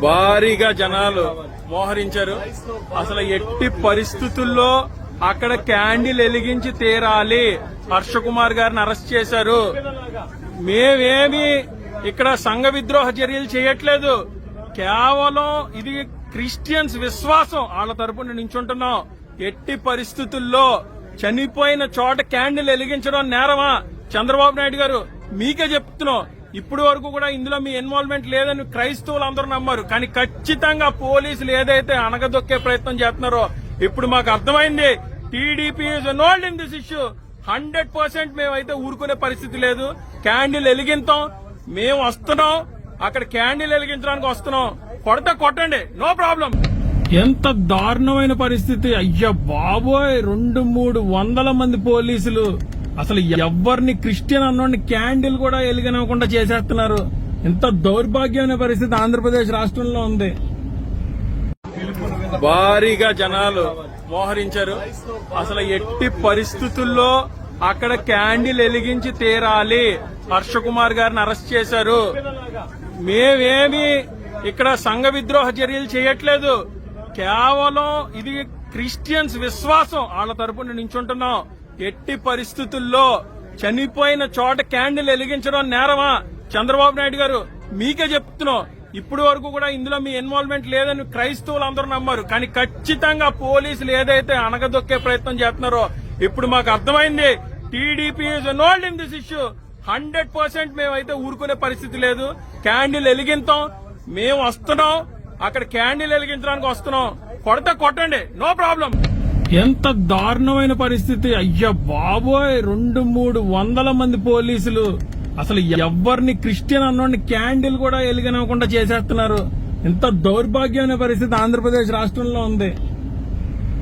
భారీగా జనాలు మోహరించారు. అసలు ఎట్టి పరిస్థితుల్లో అక్కడ క్యాండిల్ వెలిగించి తీరాలి. హర్ష కుమార్ గారిని అరెస్ట్ చేశారు. మేమేమి ఇక్కడ సంఘ విద్రోహ చర్యలు చేయట్లేదు. కేవలం ఇది క్రిస్టియన్స్ విశ్వాసం, వాళ్ళ తరపున నించుంటున్నాం. ఎట్టి పరిస్థితుల్లో చనిపోయిన చోట క్యాండిల్ వెలిగించడం నేరమా? చంద్రబాబు నాయుడు గారు మీకే చెప్తున్నాం. ఇప్పుడు వరకు కూడా ఇందులో మీ ఇన్వాల్వ్మెంట్ లేదని క్రైస్తవులు అందరూ నమ్మారు. కానీ ఖచ్చితంగా పోలీసులు ఏదైతే అనగదొక్కే ప్రయత్నం చేస్తున్నారో ఇప్పుడు మాకు అర్థమైంది. TDP is involved in this issue. 100% మేమైతే ఊరుకునే పరిస్థితి లేదు. క్యాండిల్ వెలిగింతాం. మేము వస్తున్నాం, అక్కడ క్యాండిల్ వెలిగించడానికి వస్తున్నాం. కొడతా కొట్టండి, నో ప్రాబ్లం. ఎంత దారుణమైన పరిస్థితి! అయ్యా బాబోయ్, 200-300 మంది పోలీసులు అసలు ఎవరిని క్రిస్టియన్ అన్నోడిని క్యాండిల్ కూడా వెలిగనివ్వకుండా చేసేస్తున్నారు. ఎంత దౌర్భాగ్యమైన పరిస్థితి ఆంధ్రప్రదేశ్ రాష్ట్రంలో ఉంది. భారీగా జనాలు మోహరించారు. అసలు ఎట్టి పరిస్థితుల్లో అక్కడ క్యాండిల్ వెలిగించి తీరాలి. హర్ష కుమార్ గారిని అరెస్ట్ చేశారు. మేమేమి ఇక్కడ సంఘ విద్రోహ చర్యలు చేయట్లేదు. కేవలం ఇది క్రిస్టియన్స్ విశ్వాసం, వాళ్ళ తరపున నించుంటున్నాం. ఎట్టి పరిస్థితుల్లో చనిపోయిన చోట క్యాండిల్ వెలిగించడం నేరమా? చంద్రబాబు నాయుడు గారు మీకే చెప్తున్నాం. ఇప్పుడు వరకు కూడా ఇందులో మీ ఇన్వాల్వ్మెంట్ లేదని క్రైస్తవులు అందరూ నమ్మారు. కానీ ఖచ్చితంగా పోలీసులు ఏదైతే అనగదొక్కే ప్రయత్నం చేస్తున్నారో ఇప్పుడు మాకు అర్థమైంది. TDP is involved in this issue. 100% మేమైతే ఊరుకునే పరిస్థితి లేదు. క్యాండిల్ వెలిగింతాం. మేము వస్తున్నాం, అక్కడ క్యాండిల్ వెలిగించడానికి వస్తున్నాం. కొడతా కొట్టండి, నో ప్రాబ్లం. ఎంత దారుణమైన పరిస్థితి! అయ్యా బాబోయ్, 200-300 మంది పోలీసులు అసలు ఎవరిని క్రిస్టియన్ అన్నోడిని క్యాండిల్ కూడా వెలిగనివ్వకుండా చేసేస్తున్నారు. ఎంత దౌర్భాగ్యమైన పరిస్థితి ఆంధ్రప్రదేశ్ రాష్ట్రంలో ఉంది.